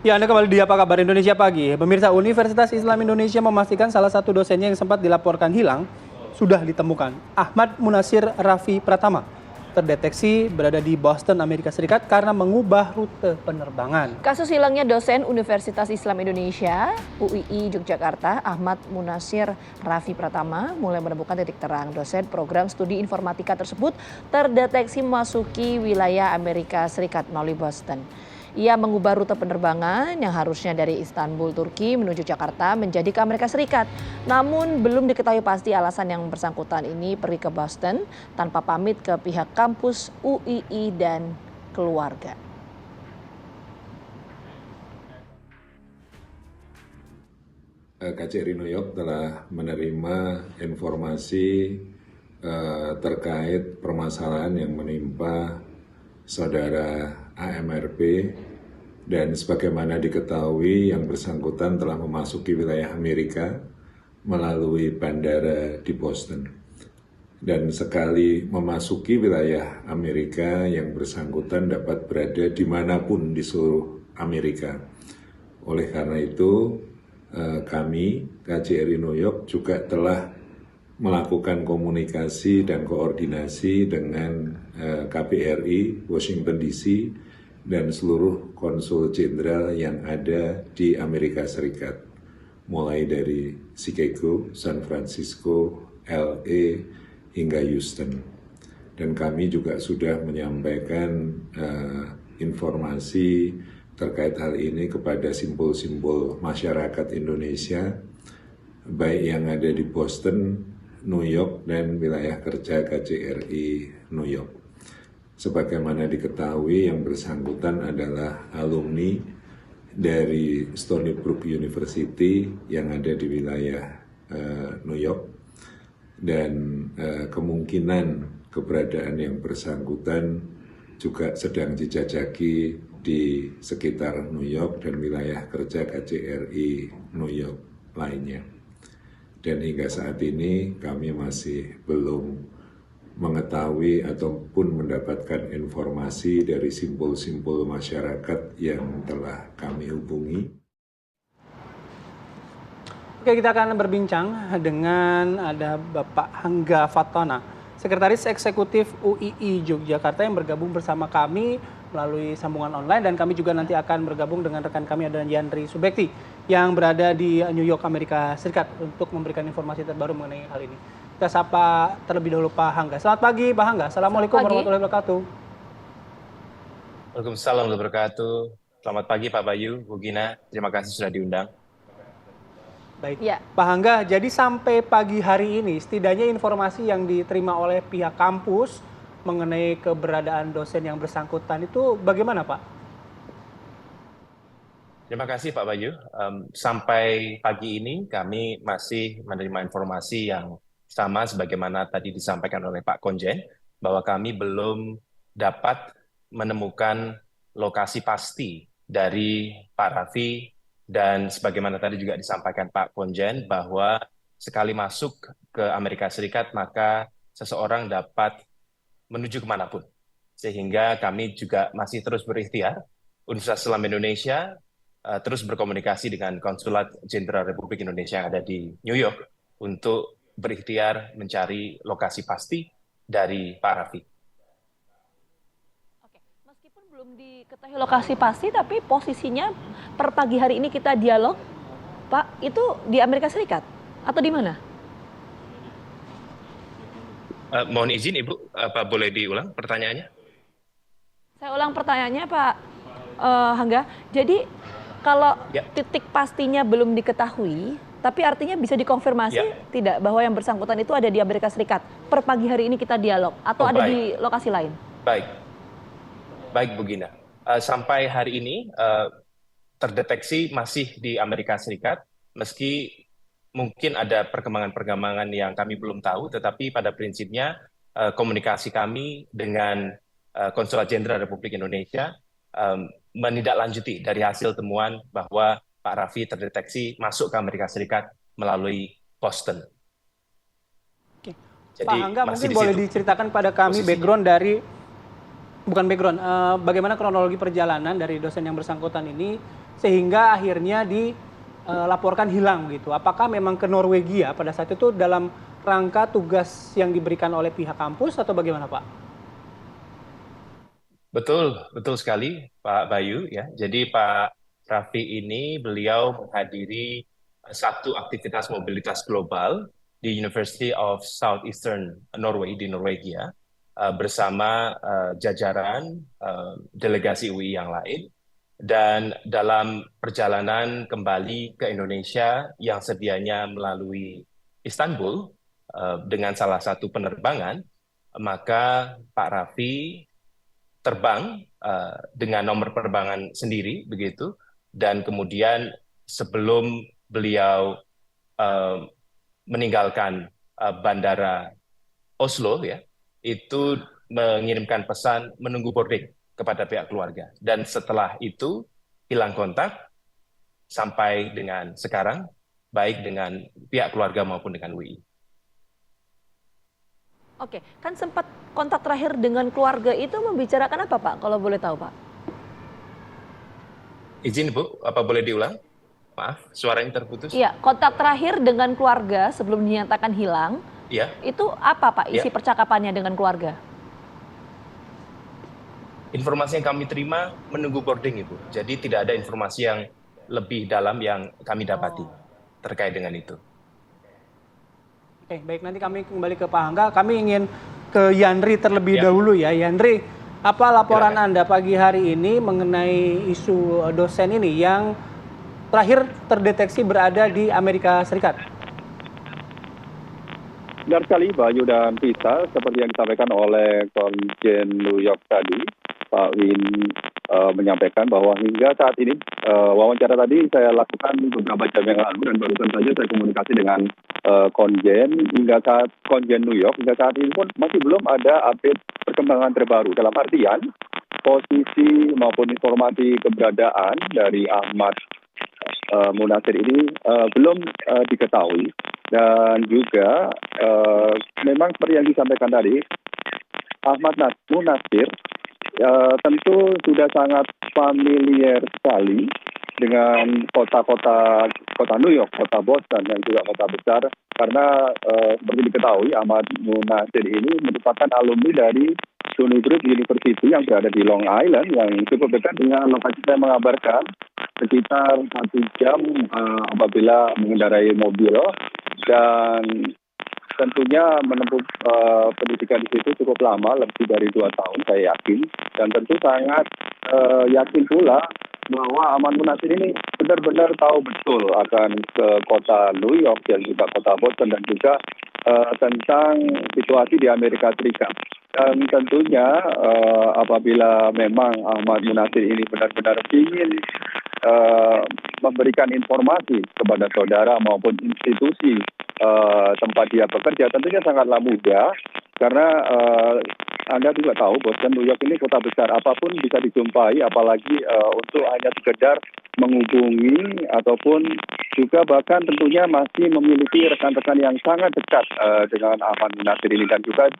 Ya, Anda kembali di Apa Kabar Indonesia Pagi. Pemirsa, Universitas Islam Indonesia memastikan salah satu dosennya yang sempat dilaporkan hilang sudah ditemukan. Ahmad Munasir Raffi Pratama terdeteksi berada di Boston, Amerika Serikat karena mengubah rute penerbangan. Kasus hilangnya dosen Universitas Islam Indonesia, UII Yogyakarta, Ahmad Munasir Raffi Pratama mulai menemukan titik terang. Dosen program studi informatika tersebut terdeteksi memasuki wilayah Amerika Serikat melalui Boston. Ia mengubah rute penerbangan yang harusnya dari Istanbul, Turki menuju Jakarta menjadi ke Amerika Serikat. Namun belum diketahui pasti alasan yang bersangkutan ini pergi ke Boston tanpa pamit ke pihak kampus UII dan keluarga. KJRI New York telah menerima informasi terkait permasalahan yang menimpa saudara AMRP, dan sebagaimana diketahui yang bersangkutan telah memasuki wilayah Amerika melalui bandara di Boston. Dan sekali memasuki wilayah Amerika, yang bersangkutan dapat berada dimanapun di seluruh Amerika. Oleh karena itu, kami, KJRI New York, juga telah melakukan komunikasi dan koordinasi dengan KBRI Washington DC dan seluruh konsul jenderal yang ada di Amerika Serikat, mulai dari Chicago, San Francisco, LA, hingga Houston. Dan kami juga sudah menyampaikan informasi terkait hal ini kepada simpul-simpul masyarakat Indonesia, baik yang ada di Boston, New York, dan wilayah kerja KJRI New York. Sebagaimana diketahui, yang bersangkutan adalah alumni dari Stony Brook University yang ada di wilayah New York, dan kemungkinan keberadaan yang bersangkutan juga sedang dijajaki di sekitar New York dan wilayah kerja KJRI New York lainnya. Dan hingga saat ini kami masih belum mengetahui ataupun mendapatkan informasi dari simpul-simpul masyarakat yang telah kami hubungi. Oke, kita akan berbincang dengan ada Bapak Hangga Fatona, Sekretaris Eksekutif UII Yogyakarta yang bergabung bersama kami melalui sambungan online, dan kami juga nanti akan bergabung dengan rekan kami ada Yandri Subekti yang berada di New York, Amerika Serikat untuk memberikan informasi terbaru mengenai hal ini. Kita sapa terlebih dahulu Pak Hangga. Selamat pagi Pak Hangga. Assalamualaikum warahmatullahi wabarakatuh. Waalaikumsalam warahmatullahi wabarakatuh. Selamat pagi Pak Bayu, Bu Gina. Terima kasih sudah diundang. Baik, ya. Pak Hangga, jadi sampai pagi hari ini setidaknya informasi yang diterima oleh pihak kampus mengenai keberadaan dosen yang bersangkutan itu bagaimana Pak? Terima kasih Pak Bayu. Sampai pagi ini kami masih menerima informasi yang sama sebagaimana tadi disampaikan oleh Pak Konjen, bahwa kami belum dapat menemukan lokasi pasti dari Pak Raffi, dan sebagaimana tadi juga disampaikan Pak Konjen bahwa sekali masuk ke Amerika Serikat maka seseorang dapat menuju kemanapun. Sehingga kami juga masih terus berikhtiar, Universitas Islam Indonesia terus berkomunikasi dengan Konsulat Jenderal Republik Indonesia yang ada di New York untuk berikhtiar mencari lokasi pasti dari Pak Raffi. Oke, meskipun belum diketahui lokasi pasti, tapi posisinya per pagi hari ini kita dialog, Pak, itu di Amerika Serikat atau di mana? Mohon izin Ibu, apa boleh diulang pertanyaannya? Saya ulang pertanyaannya Pak Hangga. Jadi kalau titik pastinya belum diketahui, tapi artinya bisa dikonfirmasi tidak bahwa yang bersangkutan itu ada di Amerika Serikat per pagi hari ini kita dialog, atau ada di lokasi lain? Baik Bu Gina. Sampai hari ini terdeteksi masih di Amerika Serikat, meski mungkin ada perkembangan-perkembangan yang kami belum tahu, tetapi pada prinsipnya komunikasi kami dengan Konsulat Jenderal Republik Indonesia menindaklanjuti dari hasil temuan bahwa Pak Raffi terdeteksi masuk ke Amerika Serikat melalui Boston. Oke. Jadi, Pak Hangga, mungkin boleh diceritakan pada kami posisinya, background dari bukan background, bagaimana kronologi perjalanan dari dosen yang bersangkutan ini sehingga akhirnya dilaporkan hilang gitu. Apakah memang ke Norwegia pada saat itu dalam rangka tugas yang diberikan oleh pihak kampus atau bagaimana, Pak? Betul, betul sekali Pak Bayu ya. Jadi Pak Raffi ini beliau menghadiri satu aktivitas mobilitas global di University of Southeastern Norway di Norwegia bersama jajaran delegasi UI yang lain. Dan dalam perjalanan kembali ke Indonesia yang sedianya melalui Istanbul dengan salah satu penerbangan, maka Pak Raffi terbang dengan nomor penerbangan sendiri begitu, dan kemudian sebelum beliau meninggalkan bandara Oslo ya, itu mengirimkan pesan menunggu boarding kepada pihak keluarga, dan setelah itu hilang kontak sampai dengan sekarang, baik dengan pihak keluarga maupun dengan UI. Oke, kan sempat kontak terakhir dengan keluarga itu membicarakan apa, Pak? Kalau boleh tahu, Pak. Izin Bu, apa boleh diulang? Maaf, suaranya terputus. Iya, kontak terakhir dengan keluarga sebelum dinyatakan hilang, Iya, itu apa, Pak, isi iya. percakapannya dengan keluarga? Informasi yang kami terima menunggu boarding, Ibu. Jadi tidak ada informasi yang lebih dalam yang kami dapati terkait dengan itu. Oke, baik, nanti kami kembali ke Pak Hangga. Kami ingin ke Yandri terlebih Ya. dahulu ya. Yandri, apa laporan Silakan. Anda pagi hari ini mengenai isu dosen ini yang terakhir terdeteksi berada di Amerika Serikat? Benar sekali, Bayu dan Pisa, seperti yang disampaikan oleh Konjen New York tadi, Pak Win menyampaikan bahwa hingga saat ini, wawancara tadi saya lakukan beberapa jam yang lalu, dan barusan saja saya komunikasi dengan Konjen, hingga saat Konjen New York, hingga saat ini pun masih belum ada update perkembangan terbaru. Dalam artian, posisi maupun informasi keberadaan dari Ahmad Munasir ini belum diketahui, dan juga memang seperti yang disampaikan tadi, Ahmad Munasir tentu sudah sangat familiar sekali dengan kota New York, kota Boston, dan juga kota besar, karena seperti diketahui Ahmad Munasir ini merupakan alumni dari Stony Brook University yang berada di Long Island, yang cukup dekat dengan lokasi saya mengabarkan, sekitar 1 jam apabila mengendarai mobil, dan tentunya menempuh pendidikan di situ cukup lama, lebih dari 2 tahun saya yakin, dan tentu sangat yakin pula bahwa Ahmad Munasir ini benar-benar tahu betul akan ke kota New York dan juga kota Boston, dan juga tentang situasi di Amerika Serikat. Dan tentunya apabila memang Ahmad Munasir ini benar-benar ingin memberikan informasi kepada saudara maupun institusi tempat dia bekerja, tentunya sangatlah mudah, karena Anda juga tahu Boston, New York ini kota besar, apapun bisa dijumpai, apalagi untuk hanya sekedar menghubungi ataupun juga bahkan tentunya masih memiliki rekan-rekan yang sangat dekat dengan Ahmad Munasir ini, dan juga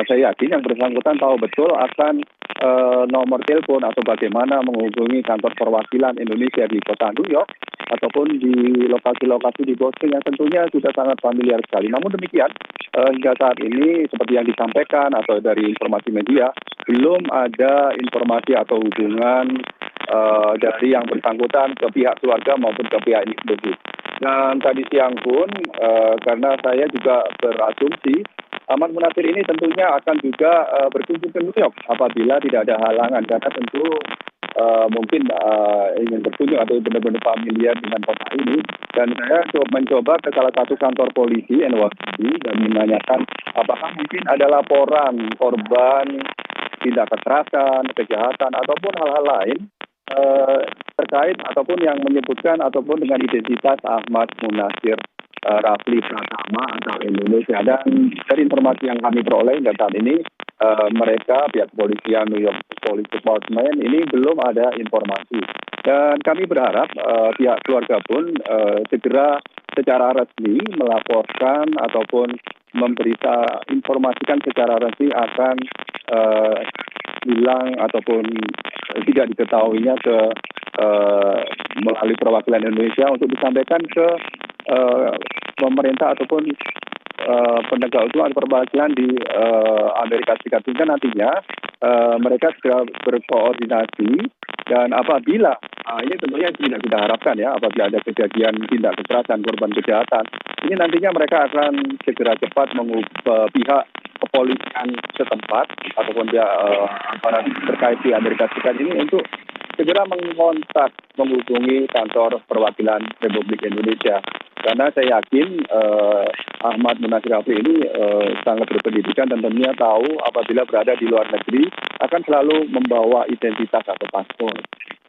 saya yakin yang bersangkutan tahu betul akan nomor telepon atau bagaimana menghubungi kantor perwakilan Indonesia di kota New York ataupun di lokasi-lokasi di Boston yang tentunya sudah sangat familiar sekali. Namun demikian, hingga saat ini seperti yang disampaikan atau dari informasi media, belum ada informasi atau hubungan dari yang bersangkutan ke pihak keluarga maupun ke pihak institusi. Dan tadi siang pun, karena saya juga berasumsi Ahmad Munasir ini tentunya akan juga berkunjung ke New York apabila tidak ada halangan, karena tentu mungkin ingin berkunjung atau benar-benar familiar dengan kota ini. Dan saya mencoba ke salah satu kantor polisi NYPD dan menanyakan apakah mungkin ada laporan korban tindak kekerasan, kejahatan, ataupun hal-hal lain terkait ataupun yang menyebutkan ataupun dengan identitas Ahmad Munasir Rafli Pratama atau Indonesia. Dan dari informasi yang kami peroleh hingga saat ini, mereka pihak kepolisian New York Police Department ini belum ada informasi. Dan kami berharap pihak keluarga pun segera secara resmi melaporkan ataupun informasikan secara resmi akan hilang ataupun tidak diketahuinya ke melalui perwakilan Indonesia untuk disampaikan ke pemerintah ataupun penegak hukum atau perwakilan di Amerika Serikat, sehingga nantinya mereka segera berkoordinasi dan apabila ini tentunya tidak kita harapkan ya, apabila ada kejadian tindak kekerasan korban kejahatan, ini nantinya mereka akan segera cepat pihak kepolisian setempat ataupun pihak aparat terkait di Amerika Serikat ini untuk segera menghubungi kantor perwakilan Republik Indonesia. Karena saya yakin Ahmad Munasir Rafi ini sangat berpendidikan dan tentunya tahu apabila berada di luar negeri akan selalu membawa identitas atau paspor.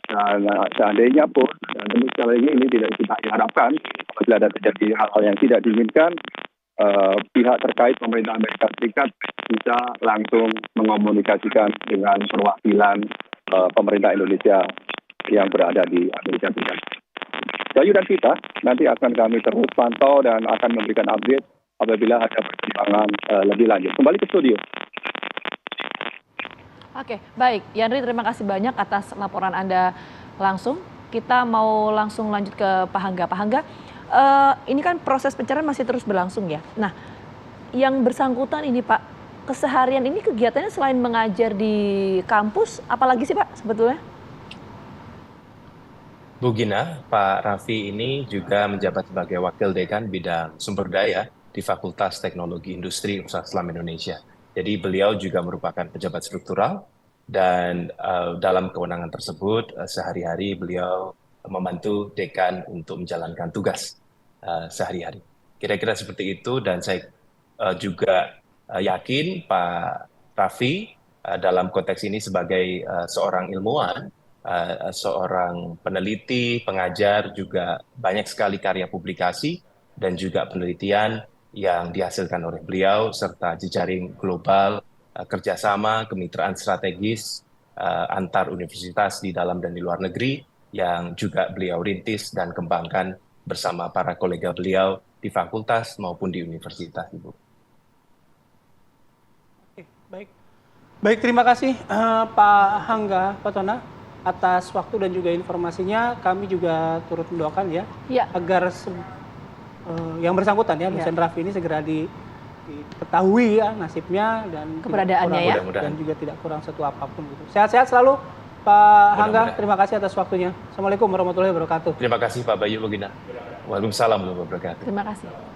Dan seandainya pun, dan tentu sekali lagi ini tidak kita harapkan, apabila ada terjadi hal-hal yang tidak diinginkan, pihak terkait pemerintah Amerika Serikat bisa langsung mengomunikasikan dengan perwakilan pemerintah Indonesia yang berada di Amerika Serikat. Bayu dan Vita nanti akan kami terus pantau dan akan memberikan update apabila ada perkembangan lebih lanjut. Kembali ke studio. Oke, baik. Yandri, terima kasih banyak atas laporan Anda langsung. Kita mau langsung lanjut ke Pak Hangga. Pak Hangga, ini kan proses pencarian masih terus berlangsung ya. Nah, yang bersangkutan ini Pak, keseharian ini kegiatannya selain mengajar di kampus, apalagi sih Pak sebetulnya? Bu Gina, Pak Raffi ini juga menjabat sebagai Wakil Dekan Bidang Sumber Daya di Fakultas Teknologi Industri Universitas Islam Indonesia. Jadi beliau juga merupakan pejabat struktural dan dalam kewenangan tersebut sehari-hari beliau membantu dekan untuk menjalankan tugas sehari-hari. Kira-kira seperti itu dan saya juga yakin Pak Raffi dalam konteks ini sebagai seorang ilmuwan, seorang peneliti, pengajar, juga banyak sekali karya publikasi dan juga penelitian yang dihasilkan oleh beliau, serta jejaring global, kerjasama, kemitraan strategis antar universitas di dalam dan di luar negeri yang juga beliau rintis dan kembangkan bersama para kolega beliau di fakultas maupun di universitas, Ibu. Oke, baik. Baik, terima kasih Pak Hangga Fatona atas waktu dan juga informasinya. Kami juga turut mendoakan ya, agar yang bersangkutan ya, dosen Raffi ini segera diketahui ya nasibnya dan keberadaannya ya, dan juga tidak kurang satu apapun gitu. Sehat-sehat selalu Pak Hangga, terima kasih atas waktunya. Assalamualaikum warahmatullahi wabarakatuh. Terima kasih Pak Bayu, Bu Gina. Waalaikumsalam warahmatullahi wabarakatuh. Terima kasih.